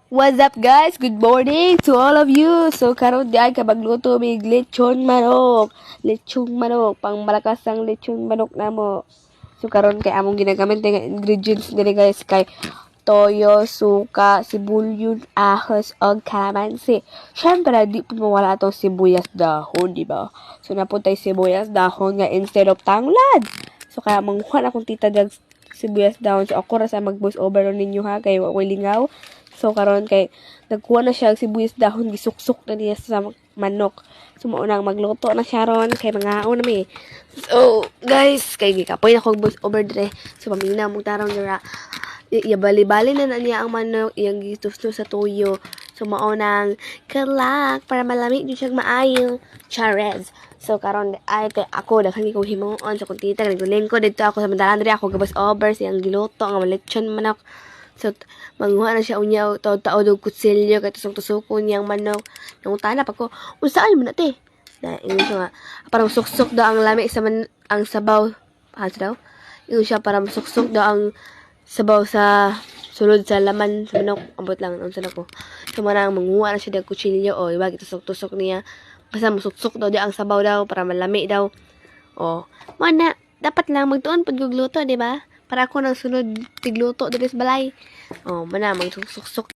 What's up guys? Good morning to all of you. So karon di ay kabagluto mig lechon manok. Lechong manok, pang malakas ang lechon manok namo. So karon kay among ginagamit nga ingredients diri guys kay toyo, suka, sibuyas, ahos, og kalamansi. Syempre, di po mawala itong sibuyas dahon, di ba? So, napuntay sibuyas dahon nga instead of tanglad. So, kaya manghuhan akong tita dag sibuyas dahon. So, ako ra sa mag-voice over ninyo ha, kay wakoy lingaw. So, karon kay nagkuha na siya sibuyas dahon, gisuksok na niya sa manok. So, maunang magluto na siya ron, kay mga na mi. So, guys, kay gikapoy na kong voice over dire. So, pamina mong tarong nira bali-bali na niya ang manok, iyang gitusto sa tuyo. So, maunang kalak para malamig yun siyang maayo. Charez. So, karon ay kay ako, daghan kong himuon sa kung tita, naguleng ko dito ako sa mandalan rin ako gabas over siyang giluto, ang malechon manok. So, manguha na siya unyaw, tao do kutsilyo, kay tusok-tusok niyang manok. Nangutana pa ko, saan mo na te? Na, ingon siya nga, parang suksok daw ang lami sa ang sabaw. Paano daw? Ingon siya, parang suksok daw ang sabaw sa sulod sa laman sa manok. Ambot lang ang sana ko. So, manang manguha na siya ng kutsilyo. O, diba? Tusok-tusok niya. Basta musuksok daw di ang sabaw daw para malami daw. O, mana, dapat lang magtuon pagugluto, diba? Para ako nang sunod tigluto dito sa balay. O, mana, magsuksok